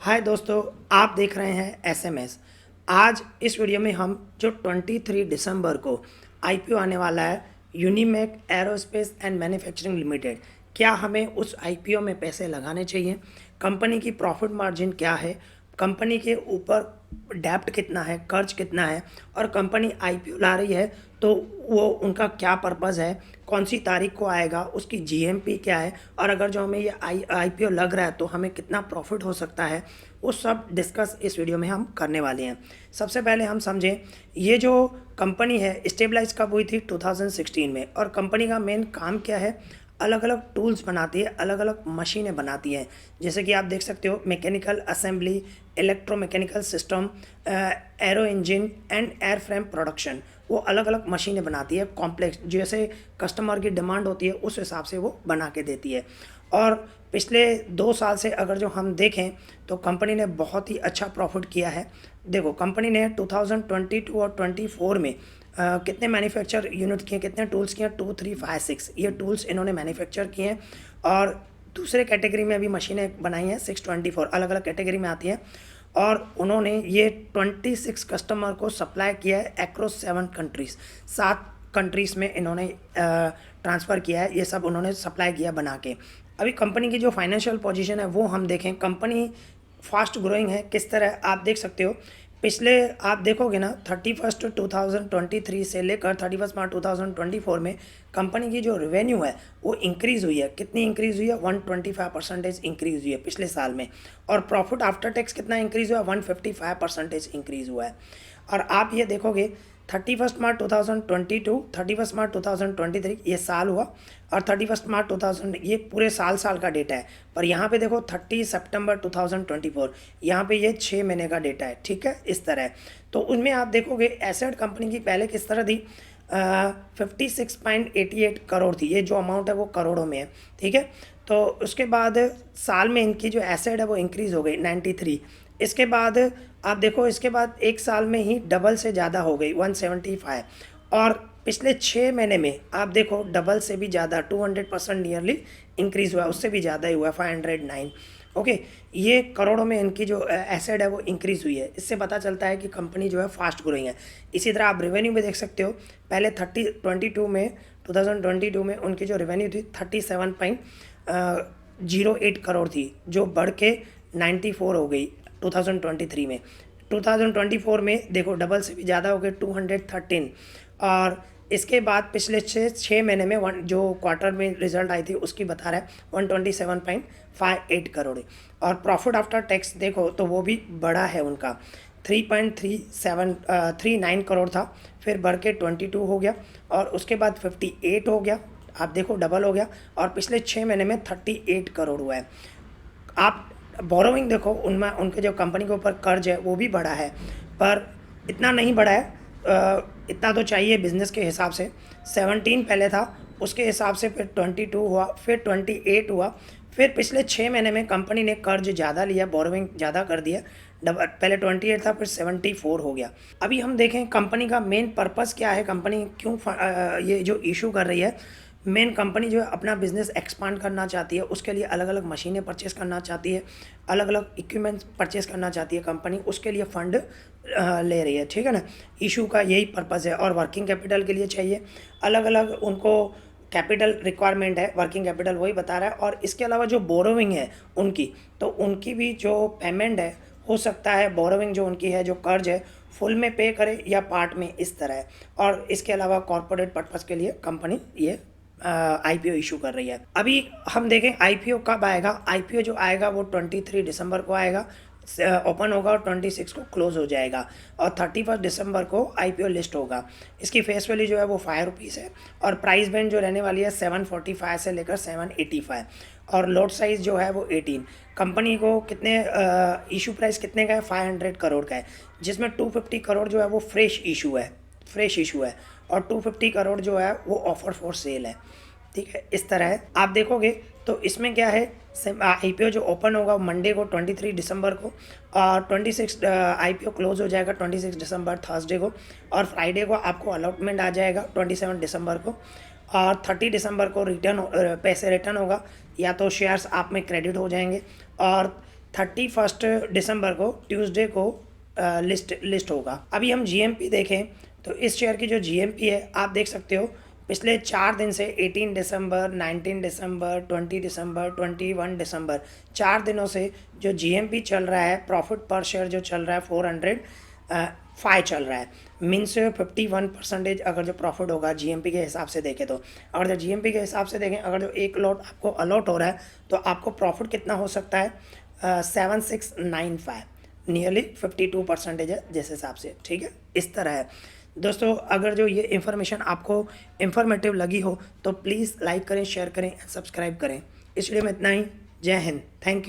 हाय दोस्तों, आप देख रहे हैं एसएमएस। आज इस वीडियो में हम जो 23 दिसंबर को आईपीओ आने वाला है Unimech aerospace and manufacturing limited, क्या हमें उस आईपीओ में पैसे लगाने चाहिए, कंपनी की प्रॉफिट मार्जिन क्या है, कंपनी के ऊपर डेब्ट कितना है, कर्ज कितना है, और कंपनी आईपीओ ला रही है तो वो उनका क्या पर्पज़ है, कौन सी तारीख को आएगा, उसकी जीएमपी क्या है, और अगर जो हमें ये आईपीओ लग रहा है तो हमें कितना प्रॉफिट हो सकता है, वो सब डिस्कस इस वीडियो में हम करने वाले हैं। सबसे पहले हम समझें ये जो कंपनी है स्टेबलाइज कब हुई थी 2016 में, और कंपनी का मेन काम क्या है, अलग अलग टूल्स बनाती है, अलग अलग मशीनें बनाती हैं। जैसे कि आप देख सकते हो mechanical assembly, electromechanical system, arrow engine and air frame production, वो अलग अलग मशीनें बनाती है कॉम्प्लेक्स, जैसे कस्टमर की डिमांड होती है उस हिसाब से वो बना के देती है। और पिछले 2 साल से अगर जो हम देखें तो कंपनी ने बहुत ही अच्छा प्रॉफिट किया है। देखो कंपनी ने 2022 और 24 में कितने मैन्युफैक्चर यूनिट किए, कितने टूल्स किए, 2, 3, 5, 6 ये टूल्स इन्होंने मैन्युफैक्चर किए हैं। और दूसरे कैटेगरी में अभी मशीनें बनाई हैं 624, अलग अलग कैटेगरी में आती हैं। और उन्होंने ये 26 कस्टमर को सप्लाई किया है अक्रॉस 7 कंट्रीज़, 7 कंट्रीज़ में इन्होंने ट्रांसफ़र किया है, ये सब उन्होंने सप्लाई किया बना के। अभी कंपनी की जो फाइनेंशियल पोजीशन है वो हम देखें, कंपनी फास्ट ग्रोइंग है। किस तरह आप देख सकते हो, पिछले आप देखोगे ना 31 2023 से लेकर 31 मार्च 2024 में कंपनी की जो रेवेन्यू है वो इंक्रीज़ हुई है। कितनी इंक्रीज़ हुई है? 125% इंक्रीज़ हुई है पिछले साल में। और प्रॉफिट आफ्टर टैक्स कितना इंक्रीज़ हुआ है? 155% इंक्रीज़ हुआ है। और आप ये देखोगे 31 मार्च 2022, 31 मार्च 2023 ये साल हुआ, और 31 मार्च 2000 ये पूरे साल का डेटा है। पर यहाँ पे देखो 30 सितंबर 2024, यहाँ पे ये 6 महीने का डेटा है। ठीक है, इस तरह है। तो उनमें आप देखोगे एसेट कंपनी की पहले किस तरह थी, 56.88 करोड़ थी। ये जो अमाउंट है वो करोड़ों में है। ठीक है, तो उसके बाद साल में इनकी जो एसेट है वो इंक्रीज़ हो गई 93। इसके बाद आप देखो, इसके बाद एक साल में ही डबल से ज़्यादा हो गई 175। और पिछले 6 महीने में आप देखो डबल से भी ज़्यादा 200% नियरली इंक्रीज़ हुआ, उससे भी ज़्यादा ही हुआ 509। ओके, ये करोड़ों में इनकी जो एसेट है वो इंक्रीज़ हुई है। इससे पता चलता है कि कंपनी जो है फास्ट ग्रोइंग है। इसी तरह आप रेवेन्यू में देख सकते हो, पहले 2022 में उनकी जो रेवेन्यू थी 37.08 करोड़ थी, जो बढ़ के 94 हो गई 2023 में। 2024 में देखो डबल से भी ज़्यादा हो गए 213। और इसके बाद पिछले 6 महीने में जो क्वार्टर में रिजल्ट आई थी उसकी बता रहा है 127.58 करोड़। और प्रॉफिट आफ्टर टैक्स देखो तो वो भी बड़ा है उनका, 3.39 करोड़ था, फिर बढ़ के 22 हो गया, और उसके बाद 58 हो गया। आप देखो डबल हो गया, और पिछले 6 महीने में 38 करोड़ हुआ है। आप बोरोइंग देखो, उनमें उनके जो कंपनी के ऊपर कर्ज है वो भी बढ़ा है, पर इतना नहीं बढ़ा है। इतना तो चाहिए बिज़नेस के हिसाब से। 17 पहले था, उसके हिसाब से फिर 22 हुआ, फिर 28 हुआ, फिर पिछले 6 महीने में कंपनी ने कर्ज ज़्यादा लिया, बोरोइंग ज़्यादा कर दिया। पहले 28 था, फिर 74 हो गया। अभी हम देखें कंपनी का मेन पर्पज़ क्या है, कंपनी क्यों ये जो इशू कर रही है। मेन कंपनी जो है अपना बिज़नेस एक्सपांड करना चाहती है, उसके लिए अलग अलग मशीनें परचेस करना चाहती है, अलग अलग इक्विपमेंट्स परचेस करना चाहती है कंपनी, उसके लिए फ़ंड ले रही है। ठीक है ना, इशू का यही पर्पज़ है। और वर्किंग कैपिटल के लिए चाहिए, अलग अलग उनको कैपिटल रिक्वायरमेंट है, वर्किंग कैपिटल वही बता रहा है। और इसके अलावा जो बोरोविंग है उनकी, तो उनकी भी जो पेमेंट है, हो सकता है बोरोविंग जो उनकी है, जो कर्ज है, फुल में पे करे या पार्ट में, इस तरह है। और इसके अलावा कॉर्पोरेट पर्पज़ के लिए कंपनी ये आईपीओ इशू कर रही है। अभी हम देखें आईपीओ कब आएगा। आईपीओ जो आएगा वो 23 दिसंबर को आएगा, ओपन होगा, और 26 को क्लोज हो जाएगा, और 31 दिसंबर को आईपीओ लिस्ट होगा। इसकी फेस वैल्यू जो है वो 5 रुपीज़ है, और प्राइस बैंड जो रहने वाली है 745 से लेकर 785, और लॉट साइज़ जो है वो 18। कंपनी को कितने इशू प्राइस कितने का है? 500 करोड़ का है, जिसमें 250 करोड़ जो है वो फ्रेश इशू है, और 250 करोड़ जो है वो ऑफर फॉर सेल है। ठीक है, इस तरह है। आप देखोगे तो इसमें क्या है, आईपीओ जो ओपन होगा मंडे को 23 दिसंबर को, और 26 आईपीओ क्लोज हो जाएगा 26 दिसंबर थर्सडे को, और फ्राइडे को आपको अलॉटमेंट आ जाएगा 27 दिसंबर को, और 30 दिसंबर को पैसे रिटर्न होगा, या तो शेयर्स आप में क्रेडिट हो जाएंगे। और 31 दिसंबर को ट्यूसडे को लिस्ट होगा। अभी हम जीएमपी देखें तो इस शेयर की जो जीएमपी है आप देख सकते हो पिछले 4 दिन से 18 दिसंबर, 19 दिसंबर, 20 दिसंबर, 21 दिसंबर 4 दिनों से जो जीएमपी चल रहा है, प्रॉफिट पर शेयर जो चल रहा है 405 चल रहा है। मीन्स 51% अगर जो प्रॉफिट होगा जीएमपी के हिसाब से देखें तो, अगर जो जीएमपी के हिसाब से देखें, अगर जो एक लॉट आपको अलॉट हो रहा है तो आपको प्रॉफिट कितना हो सकता है 7695, नियरली 52% है जिस हिसाब से, ठीक है। इस तरह है दोस्तों। अगर जो ये इन्फॉर्मेशन आपको इन्फॉर्मेटिव लगी हो तो प्लीज़ लाइक करें, शेयर करें, सब्सक्राइब करें। इस वीडियो में इतना ही। जय हिंद, थैंक यू।